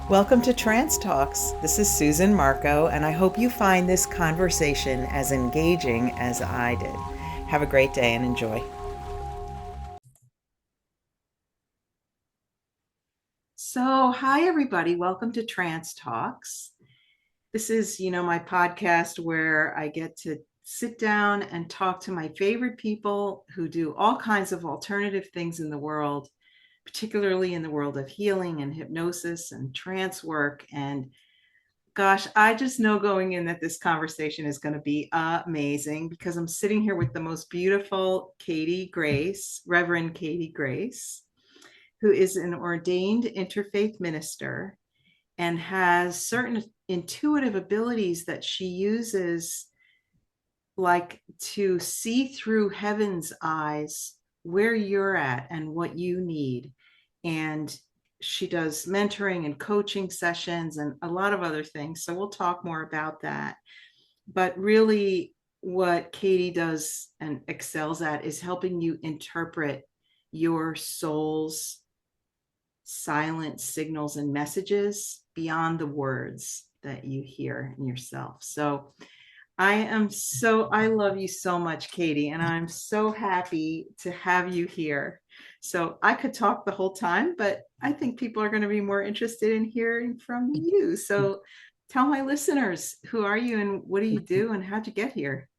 Welcome to Trance Talks. This is Susan Marco, and I hope you find this conversation as engaging as I did. Have a great day and enjoy. So, hi everybody. Welcome to Trance Talks. This is, my podcast where I get to sit down and talk to my favorite people who do all kinds of alternative things in the world, particularly in the world of healing and hypnosis and trance work. And gosh, I just know going in that this conversation is going to be amazing because I'm sitting here with the most beautiful Katie Grace, Reverend Katie Grace, who is an ordained interfaith minister and has certain intuitive abilities that she uses, like to see through heaven's eyes where you're at and what you need. And she does mentoring and coaching sessions and a lot of other things. So we'll talk more about that. But really, what Katie does and excels at is helping you interpret your soul's silent signals and messages beyond the words that you hear in yourself. So I love you so much, Katie, and I'm so happy to have you here. So I could talk the whole time, but I think people are going to be more interested in hearing from you. So tell my listeners, who are you and what do you do and how'd you get here?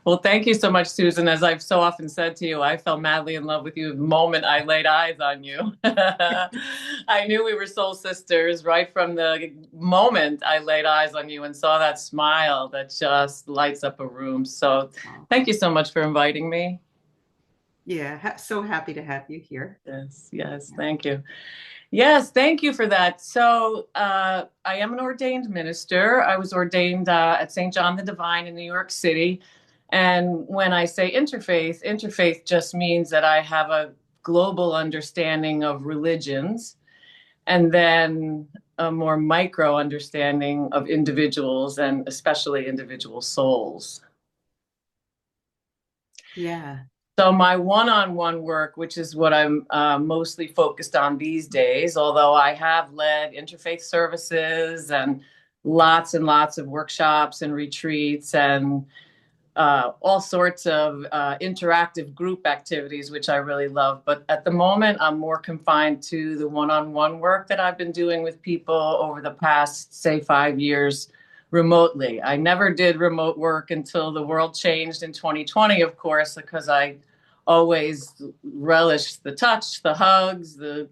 Well, thank you so much, Susan. As I've so often said to you, I fell madly in love with you the moment I laid eyes on you. I knew we were soul sisters right from the moment I laid eyes on you and saw that smile that just lights up a room. So thank you so much for inviting me. Yeah, so happy to have you here. Yes, thank you. Yes, thank you for that. So I am an ordained minister. I was ordained at St. John the Divine in New York City. And when I say interfaith, interfaith just means that I have a global understanding of religions and then a more micro understanding of individuals and especially individual souls. Yeah. So my one-on-one work, which is what I'm mostly focused on these days, although I have led interfaith services and lots of workshops and retreats and all sorts of interactive group activities, which I really love. But at the moment, I'm more confined to the one-on-one work that I've been doing with people over the past, say, 5 years remotely. I never did remote work until the world changed in 2020, of course, because I always relished the touch, the hugs, the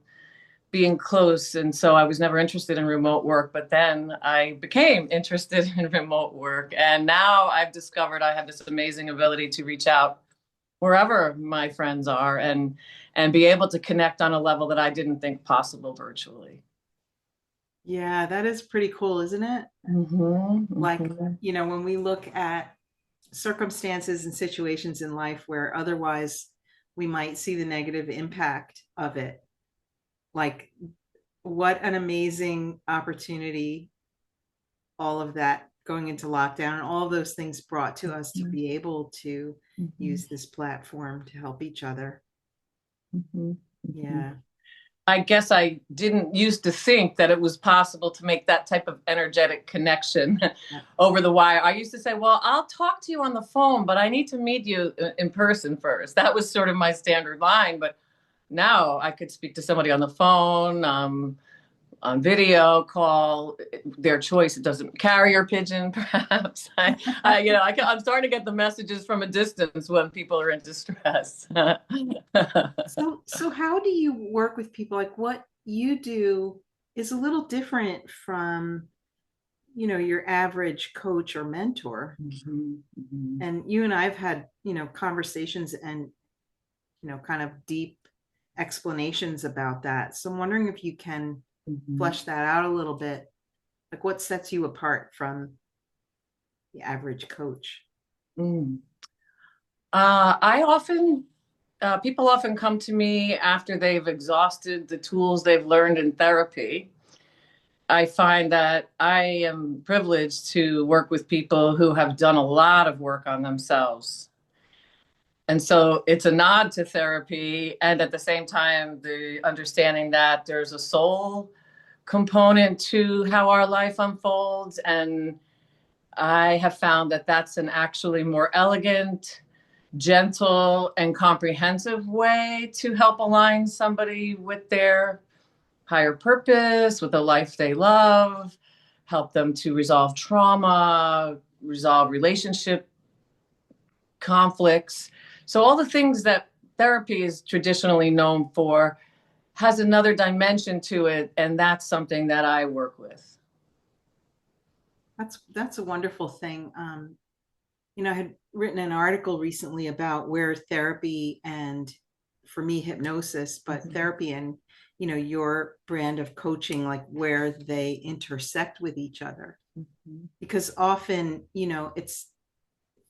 being close. And so I was never interested in remote work, but then I became interested in remote work. And now I've discovered I have this amazing ability to reach out wherever my friends are and be able to connect on a level that I didn't think possible virtually. Yeah, that is pretty cool, isn't it? Like, when we look at circumstances and situations in life where otherwise we might see the negative impact of it. Like, what an amazing opportunity all of that going into lockdown and all of those things brought to us to be able to use this platform to help each other. Yeah. I guess I didn't used to think that it was possible to make that type of energetic connection over the wire. I used to say, well, I'll talk to you on the phone, but I need to meet you in person first. That was sort of my standard line. But now I could speak to somebody on the phone, on video call, their choice. It doesn't carrier pigeon, perhaps. I'm starting to get the messages from a distance when people are in distress. So how do you work with people? Like, what you do is a little different from, your average coach or mentor. And you and I've had, conversations and, kind of deep explanations about that. So I'm wondering if you can flesh that out a little bit. Like, what sets you apart from the average coach? I often People often come to me after they've exhausted the tools they've learned in therapy. I find that I am privileged to work with people who have done a lot of work on themselves. And so it's a nod to therapy, and at the same time, the understanding that there's a soul component to how our life unfolds. And I have found that that's an actually more elegant, gentle, and comprehensive way to help align somebody with their higher purpose, with a life they love, help them to resolve trauma, resolve relationship conflicts. So all the things that therapy is traditionally known for has another dimension to it, and that's something that I work with. That's a wonderful thing. I had written an article recently about where therapy and, for me, hypnosis, but therapy and, your brand of coaching, like where they intersect with each other. Because often, it's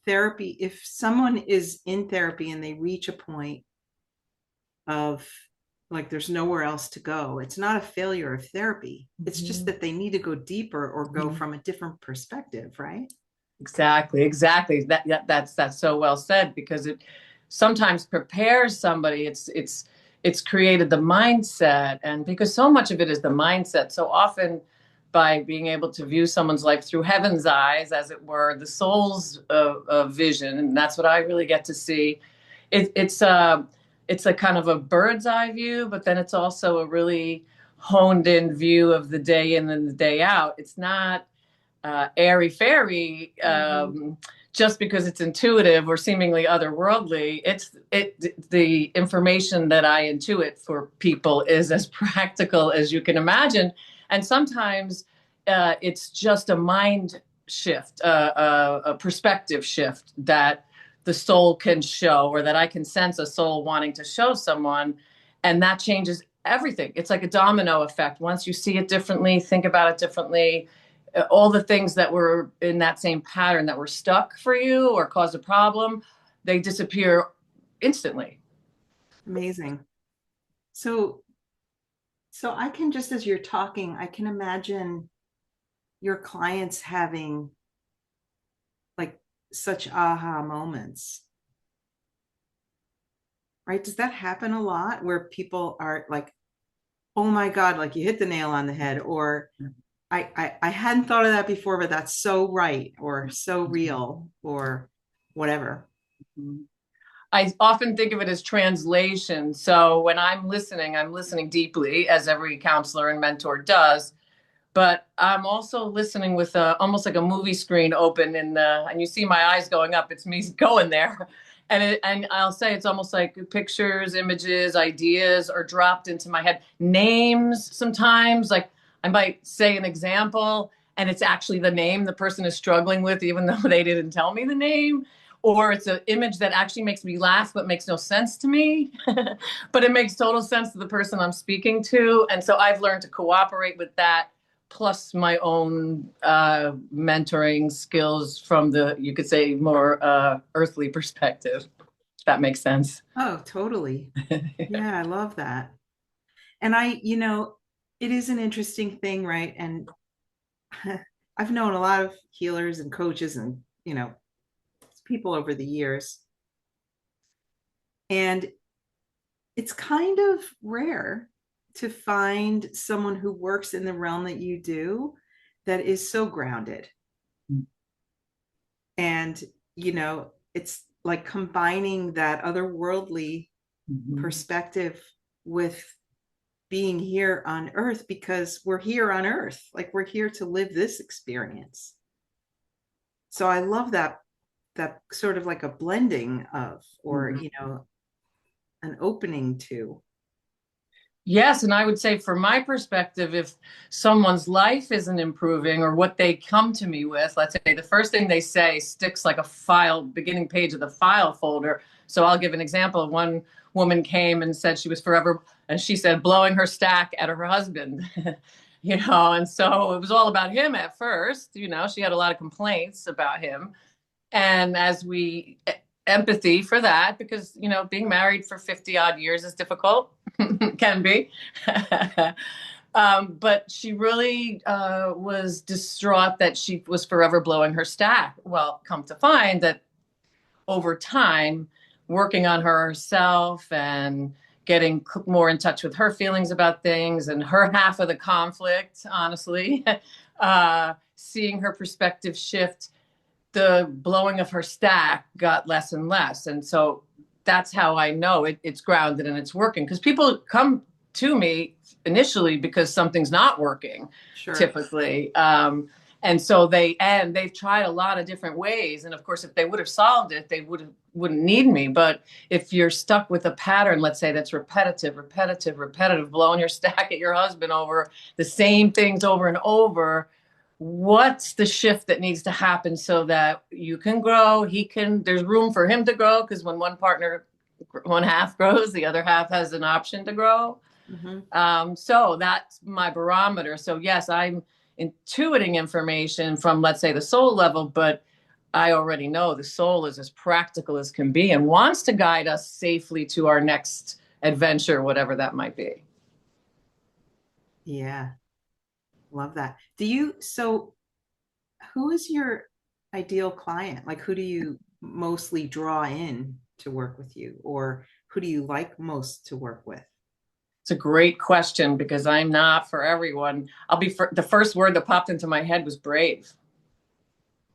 therapy. If someone is in therapy and they reach a point of like there's nowhere else to go, it's not a failure of therapy. It's just that they need to go deeper or go from a different perspective, right? Exactly. That's so well said, because it sometimes prepares somebody. It's created the mindset, and because so much of it is the mindset. So often, by being able to view someone's life through heaven's eyes, as it were, the soul's vision, and that's what I really get to see. It's a kind of a bird's eye view, but then it's also a really honed in view of the day in and the day out. It's not airy fairy just because it's intuitive or seemingly otherworldly. The information that I intuit for people is as practical as you can imagine, and sometimes it's just a mind shift, a perspective shift that the soul can show, or that I can sense a soul wanting to show someone, and that changes everything. It's like a domino effect. Once you see it differently, think about it differently, all the things that were in that same pattern that were stuck for you or caused a problem, they disappear instantly. Amazing. So I can, just as you're talking, I can imagine your clients having like such aha moments, right? Does that happen a lot where people are like, oh my God, like you hit the nail on the head, or I hadn't thought of that before, but that's so right, or so real, or whatever. I often think of it as translation. So when I'm listening deeply, as every counselor and mentor does. But I'm also listening with almost like a movie screen open, and you see my eyes going up. It's me going there, and I'll say it's almost like pictures, images, ideas are dropped into my head. Names sometimes, like I might say an example, and it's actually the name the person is struggling with, even though they didn't tell me the name. Or it's an image that actually makes me laugh, but makes no sense to me. But it makes total sense to the person I'm speaking to. And so I've learned to cooperate with that, plus my own mentoring skills from the, you could say, more earthly perspective, if that makes sense. Oh, totally. Yeah, I love that. And it is an interesting thing, right? And I've known a lot of healers and coaches and, people over the years. And it's kind of rare to find someone who works in the realm that you do that is so grounded. And, it's like combining that otherworldly perspective with being here on earth, because we're here on earth, like we're here to live this experience. So I love that sort of like a blending of, or an opening to. Yes, and I would say from my perspective, if someone's life isn't improving or what they come to me with, let's say the first thing they say sticks like a file, beginning page of the file folder. So I'll give an example. One woman came and said she was forever, and she said, blowing her stack at her husband. And so it was all about him at first. She had a lot of complaints about him. And as we empathy for that, because being married for 50 odd years is difficult, can be. But she really was distraught that she was forever blowing her stack. Well, come to find that over time, working on herself and getting more in touch with her feelings about things and her half of the conflict, honestly, seeing her perspective shift, the blowing of her stack got less and less. And so that's how I know it's grounded and it's working. Because people come to me initially because something's not working, Sure. typically. And so they've tried a lot of different ways. And of course, if they would have solved it, they wouldn't need me. But if you're stuck with a pattern, let's say that's repetitive, blowing your stack at your husband over the same things over and over, what's the shift that needs to happen so that you can grow, there's room for him to grow, because when one half grows, the other half has an option to grow. Mm-hmm. So that's my barometer. So yes, I'm intuiting information from, let's say, the soul level, but I already know the soul is as practical as can be and wants to guide us safely to our next adventure, whatever that might be. Yeah. Love that. So who is your ideal client? Like, who do you mostly draw in to work with you, or who do you like most to work with? It's a great question, because I'm not for everyone. The first word that popped into my head was brave.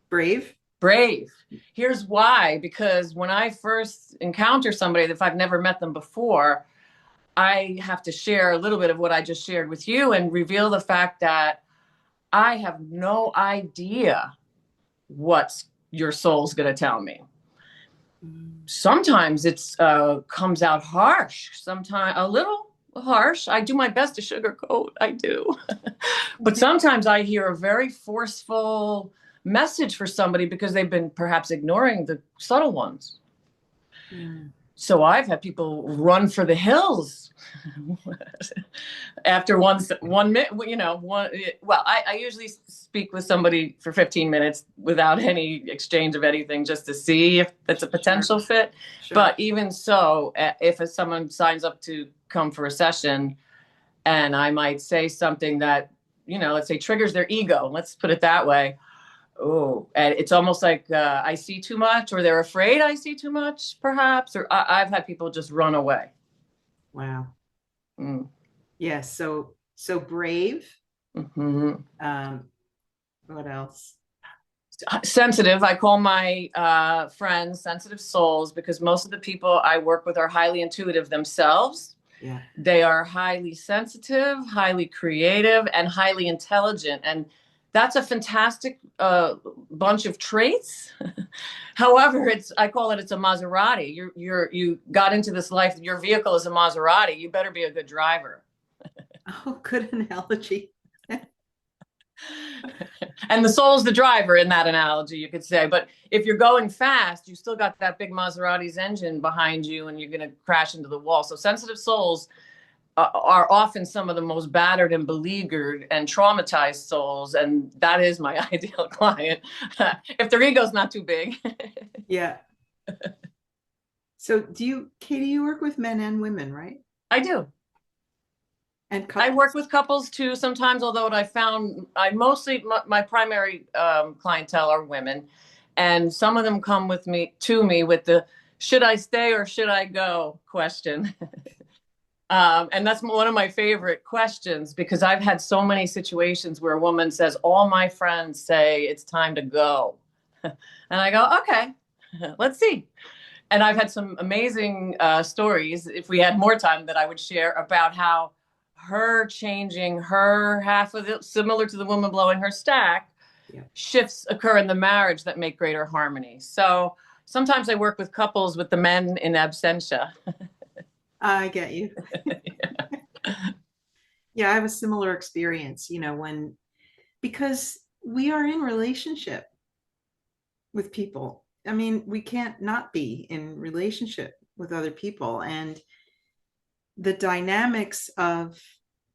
Brave? Brave. Here's why. Because when I first encounter somebody, if I've never met them before, I have to share a little bit of what I just shared with you and reveal the fact that I have no idea what your soul's going to tell me. Sometimes it's comes out harsh, sometimes a little harsh. I do my best to sugarcoat, I do. But sometimes I hear a very forceful message for somebody because they've been perhaps ignoring the subtle ones. So I've had people run for the hills after one minute, I usually speak with somebody for 15 minutes without any exchange of anything, just to see if that's a potential fit. Sure. But even so, if someone signs up to come for a session and I might say something that, let's say triggers their ego, let's put it that way. Oh, and it's almost like I see too much, or they're afraid I see too much, perhaps, or I've had people just run away. Wow. Yes. So brave. Mm-hmm. What else? Sensitive. I call my friends sensitive souls, because most of the people I work with are highly intuitive themselves. Yeah. They are highly sensitive, highly creative, and highly intelligent. And that's a fantastic bunch of traits. However, I call it's a Maserati. You got into this life, your vehicle is a Maserati. You better be a good driver. Oh, good analogy. And the soul's the driver in that analogy, you could say. But if you're going fast, you still got that big Maserati's engine behind you, and you're going to crash into the wall. So sensitive souls are often some of the most battered and beleaguered and traumatized souls. And that is my ideal client, if their ego's not too big. Yeah. So Katie, you work with men and women, right? I do. And I work with couples too sometimes, although I found my primary clientele are women. And some of them come to me with the should I stay or should I go question. And that's one of my favorite questions, because I've had so many situations where a woman says, all my friends say it's time to go. And I go, okay, let's see. And I've had some amazing stories, if we had more time, that I would share about how her changing her half of it, similar to the woman blowing her stack, shifts occur in the marriage that make greater harmony. So sometimes I work with couples with the men in absentia. I get you. Yeah, I have a similar experience, because we are in relationship with people. I mean, we can't not be in relationship with other people. And the dynamics of,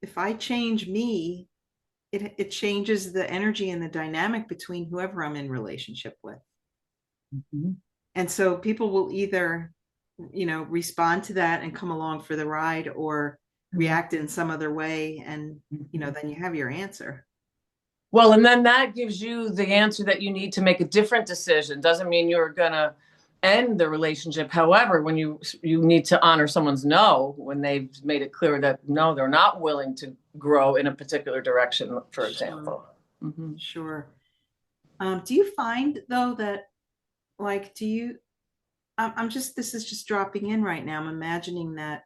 if I change me, it changes the energy and the dynamic between whoever I'm in relationship with. Mm-hmm. And so people will either respond to that and come along for the ride, or react in some other way. And, then you have your answer. Well, and then that gives you the answer that you need to make a different decision. Doesn't mean you're going to end the relationship. However, when you need to honor someone's no, when they've made it clear that no, they're not willing to grow in a particular direction, for Sure, example. Mm-hmm. sure. Do you find though that like do you I'm just this is just dropping in right now. I'm imagining that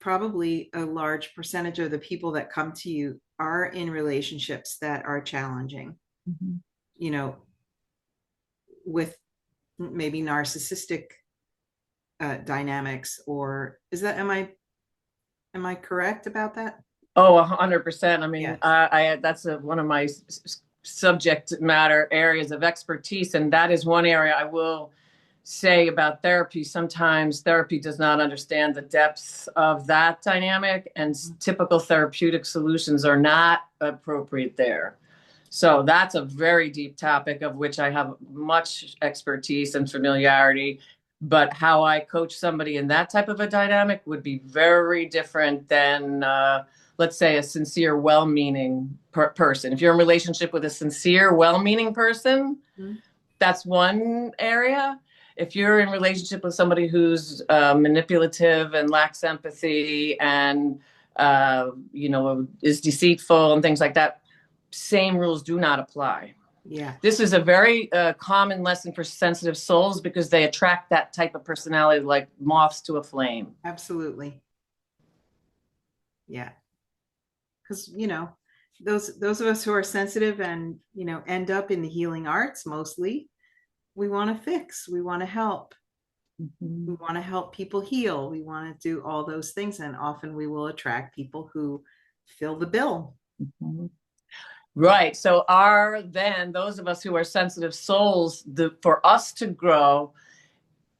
probably a large percentage of the people that come to you are in relationships that are challenging, Mm-hmm. you know, with maybe narcissistic dynamics, or is that am I correct about that? Oh, 100%. I mean, Yes. that's one of my subject matter areas of expertise, and that is one area I will say about therapy. Sometimes therapy does not understand the depths of that dynamic, and typical therapeutic solutions are not appropriate there. So that's a very deep topic of which I have much expertise and familiarity. But how I coach somebody in that type of a dynamic would be very different than, let's say, a sincere, well-meaning person. If you're in a relationship with a sincere, well-meaning person, Mhm. that's one area. If you're in a relationship with somebody who's manipulative and lacks empathy and is deceitful and things like that, same rules do not apply. Yeah, This is a very common lesson for sensitive souls because they attract that type of personality like moths to a flame. absolutely. Yeah. Because those of us who are sensitive and end up in the healing arts mostly, we want to fix, we want to help, we Mm-hmm. want to help people heal, we want to do all those things, and often we will attract people who fill the bill. Mm-hmm. Right. So are then those of us who are sensitive souls, for us to grow,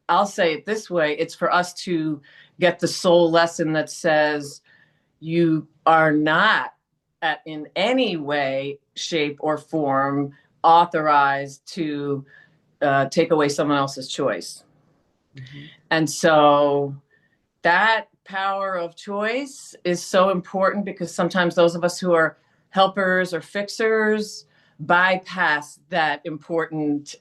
I'll say it this way, it's for us to get the soul lesson that says you are not in any way, shape, or form authorized to take away someone else's choice. Mm-hmm. And so that power of choice is so important because sometimes those of us who are helpers or fixers bypass that important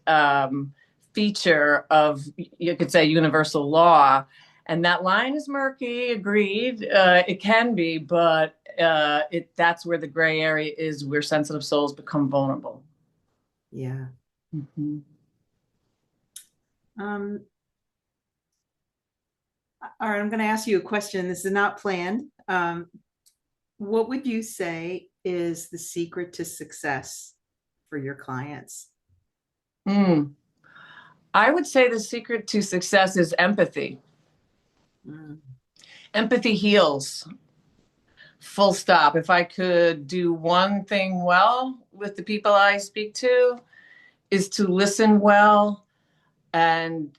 feature of, you could say, universal law. And that line is murky, agreed. It can be, but that's where the gray area is, where sensitive souls become vulnerable. Yeah. Mm-hmm. um all right, I'm going to ask you a question. This is not planned. What would you say is the secret to success for your clients? Mm. I would say the secret to success is empathy. Mm. Empathy heals. Full stop. If I could do one thing well with the people I speak to, is to listen well and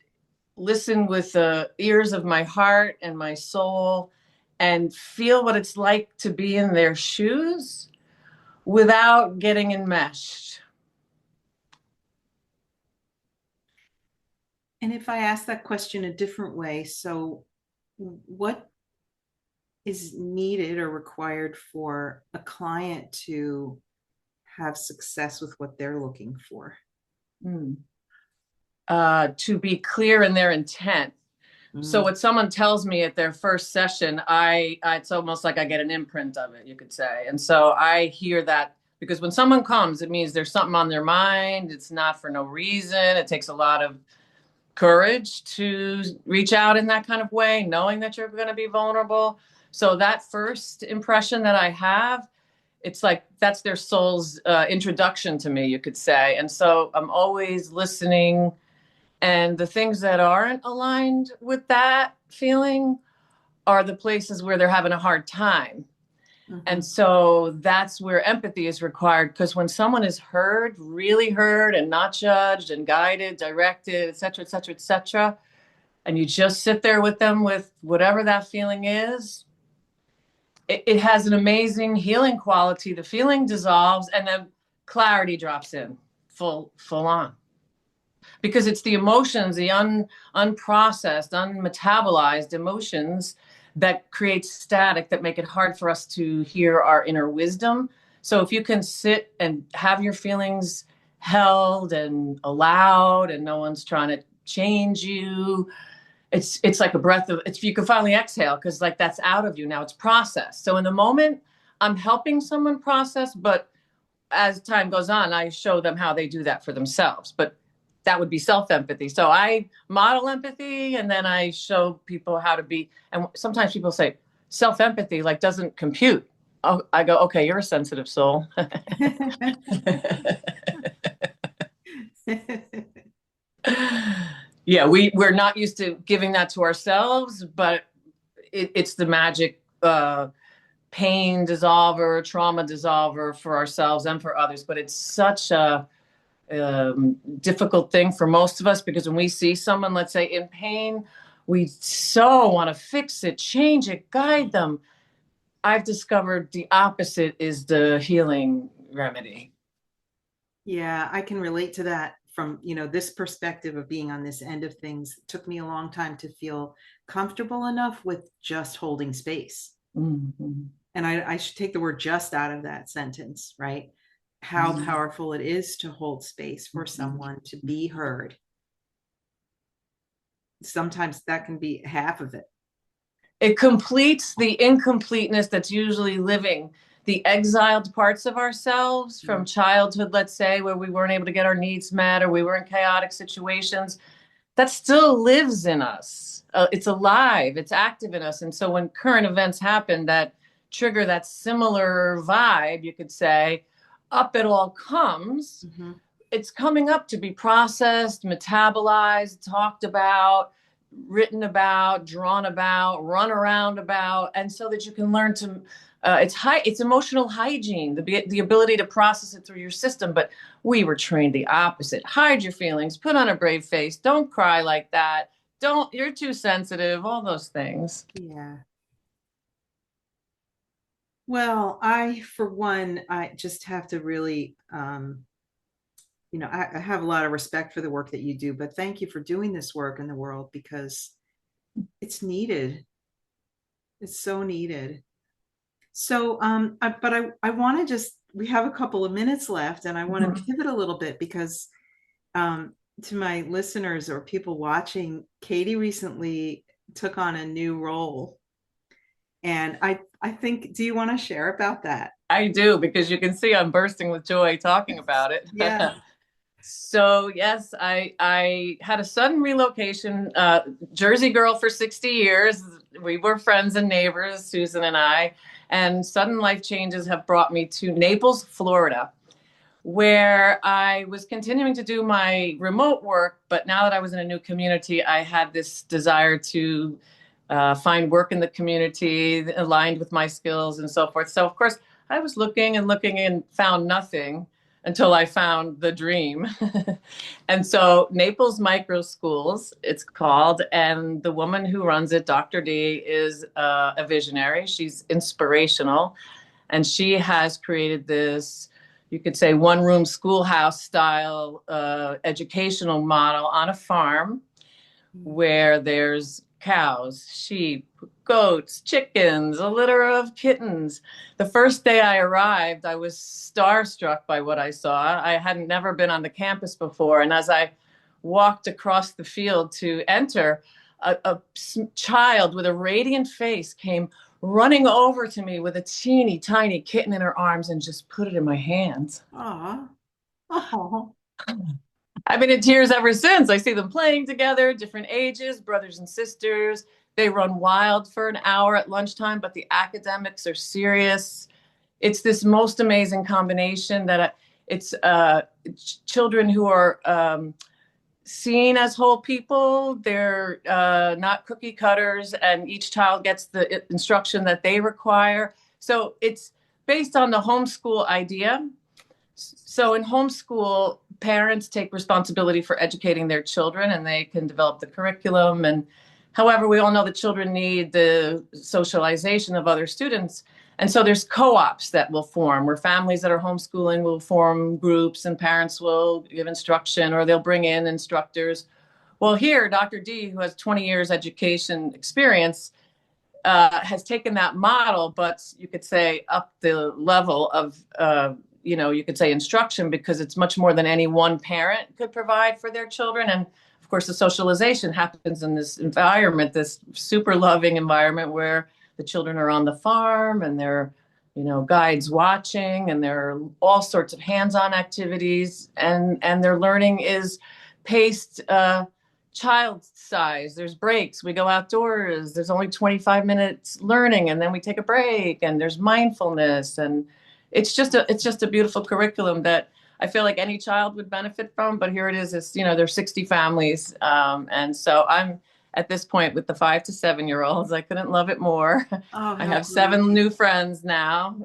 listen with the ears of my heart and my soul and feel what it's like to be in their shoes without getting enmeshed. And if I ask that question a different way, so what is needed or required for a client to have success with what they're looking for? Mm. To be clear in their intent. So Mm. what someone tells me at their first session, it's almost like I get an imprint of it, you could say. And so I hear that because when someone comes, it means there's something on their mind. It's not for no reason. It takes a lot of courage to reach out in that kind of way, knowing that you're going to be vulnerable. So that first impression that I have, it's like that's their soul's introduction to me, you could say. And so I'm always listening, and the things that aren't aligned with that feeling are the places where they're having a hard time. Mm-hmm. And so that's where empathy is required, because when someone is heard, really heard, and not judged and guided, directed, et cetera, et cetera, et cetera, and you just sit there with them with whatever that feeling is, it has an amazing healing quality. The feeling dissolves and then clarity drops in full on, because it's the emotions, the unprocessed, unmetabolized emotions that create static, that make it hard for us to hear our inner wisdom. So if you can sit and have your feelings held and allowed, and no one's trying to change you. It's like a breath of, it's, you can finally exhale because like that's out of you now, it's processed. So in the moment I'm helping someone process, but as time goes on, I show them how they do that for themselves. But that would be self-empathy. So I model empathy and then I show people how to be. And sometimes people say self-empathy like doesn't compute. Oh, I go, okay, you're a sensitive soul. Yeah, we're not used to giving that to ourselves, but it's the magic pain dissolver, trauma dissolver for ourselves and for others. But it's such a difficult thing for most of us because when we see someone, let's say, in pain, we so want to fix it, change it, guide them. I've discovered the opposite is the healing remedy. Yeah, I can relate to that from, this perspective of being on this end of things. It took me a long time to feel comfortable enough with just holding space. Mm-hmm. And I should take the word just out of that sentence, right? How powerful it is to hold space for someone to be heard. Sometimes that can be half of it. It completes the incompleteness that's usually living, the exiled parts of ourselves from childhood, let's say, where we weren't able to get our needs met or we were in chaotic situations. That still lives in us. It's alive, it's active in us. And so when current events happen that trigger that similar vibe, you could say, up it all comes. Mm-hmm. It's coming up to be processed, metabolized, talked about, written about, drawn about, run around about, and so that you can learn to it's emotional hygiene, the ability to process it through your system. But we were trained the opposite. Hide your feelings, put on a brave face, don't cry like that, don't, you're too sensitive, all those things. Yeah. Well, for one, I just have to really, I have a lot of respect for the work that you do, but thank you for doing this work in the world because it's needed. It's so needed. So, I want to we have a couple of minutes left and I want to pivot a little bit because, to my listeners or people watching, Katie recently took on a new role. And I think, do you want to share about that? I do, because you can see I'm bursting with joy talking about it. Yeah. So yes, I had a sudden relocation. Jersey girl for 60 years. We were friends and neighbors, Susan and I. And sudden life changes have brought me to Naples, Florida, where I was continuing to do my remote work. But now that I was in a new community, I had this desire to find work in the community aligned with my skills and so forth. So of course, I was looking and found nothing until I found the dream. And so Naples Micro Schools, it's called, and the woman who runs it, Dr. D, is a visionary. She's inspirational, and she has created this, you could say, one-room schoolhouse style educational model on a farm where there's cows, sheep, goats, chickens, a litter of kittens. The first day I arrived, I was starstruck by what I saw. I hadn't never been on the campus before. And as I walked across the field to enter, a child with a radiant face came running over to me with a teeny tiny kitten in her arms and just put it in my hands. Aw. Oh. I've been in tears ever since. I see them playing together, different ages, brothers and sisters. They run wild for an hour at lunchtime, but the academics are serious. It's this most amazing combination that it's children who are seen as whole people. They're not cookie cutters, and each child gets the instruction that they require. So it's based on the homeschool idea. So in homeschool, parents take responsibility for educating their children and they can develop the curriculum. And however, we all know that children need the socialization of other students. And so there's co-ops that will form where families that are homeschooling will form groups and parents will give instruction or they'll bring in instructors. Well, here, Dr. D, who has 20 years education experience, has taken that model, but you could say up the level of you could say instruction, because it's much more than any one parent could provide for their children. And of of course, the socialization happens in this environment, this super loving environment where the children are on the farm and they're, guides watching, and there are all sorts of hands-on activities, and their learning is paced child size. There's breaks. We go outdoors. There's only 25 minutes learning, and then we take a break, and there's mindfulness, and it's just a beautiful curriculum that I feel like any child would benefit from. But here it is, there's 60 families. And so I'm at this point with the 5 to 7-year-olds. I couldn't love it more. Oh, I how have great. 7 new friends now.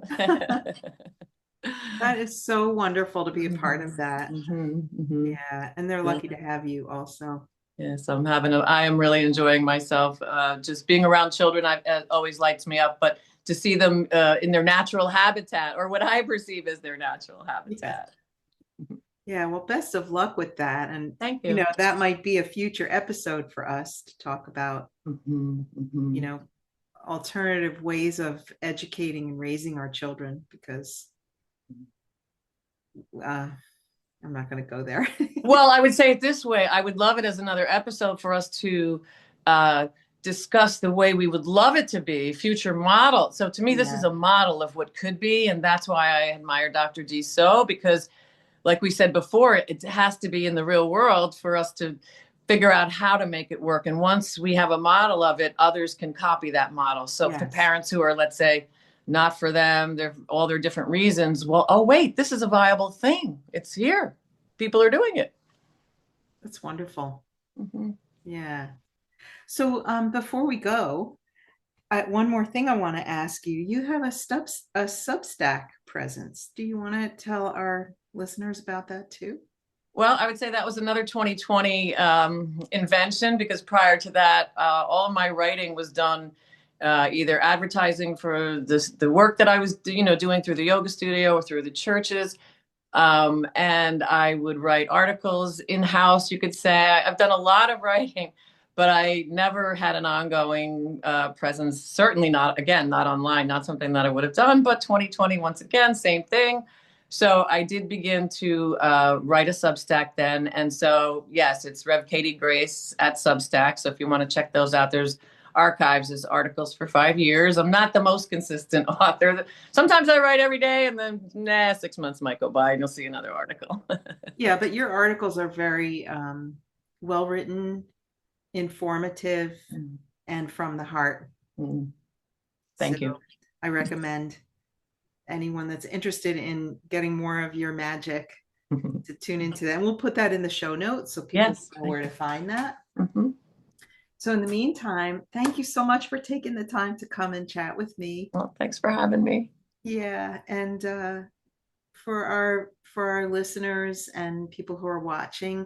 That is so wonderful to be a part of that. Yeah, and they're lucky to Yeah. have you also. Yes, I am really enjoying myself. Just being around children, always lights me up, but to see them in their natural habitat, or what I perceive as their natural habitat. Yeah, well, best of luck with that. And, Thank you. that might be a future episode for us to talk about, alternative ways of educating and raising our children, because I'm not going to go there. Well, I would say it this way. I would love it as another episode for us to discuss the way we would love it to be, future model. So to me, this is a model of what could be. And that's why I admire Dr. D so, because like we said before, it has to be in the real world for us to figure out how to make it work. And once we have a model of it, others can copy that model. So for parents who are, let's say, not for them, they're all their different reasons. Well, oh, wait, this is a viable thing. It's here. People are doing it. That's wonderful. Yeah. So before we go, one more thing I want to ask you. You have a Substack presence. Do you want to tell our listeners about that too? Well, I would say that was another 2020 invention, because prior to that, all of my writing was done either advertising for the work that I was, doing through the yoga studio or through the churches. And I would write articles in-house, you could say. I've done a lot of writing, but I never had an ongoing presence. Certainly not online, not something that I would have done. But 2020, once again, same thing. So I did begin to write a Substack then. And so, yes, it's Rev Katie Grace at Substack. So if you want to check those out, there's archives, there's articles for 5 years. I'm not the most consistent author. Sometimes I write every day, and then 6 months might go by and you'll see another article. Yeah, but your articles are very well written, informative, and from the heart. Thank you. I recommend anyone that's interested in getting more of your magic to tune into that. And we'll put that in the show notes so people know where to find that. So in the meantime, thank you so much for taking the time to come and chat with me. Well, thanks for having me. Yeah, and for our listeners and people who are watching,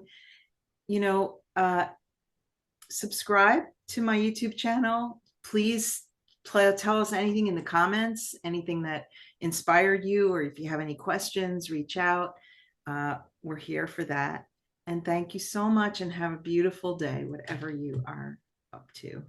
subscribe to my YouTube channel. Please tell us anything in the comments, anything that inspired you, or if you have any questions, reach out. We're here for that. And thank you so much, and have a beautiful day, whatever you are up to.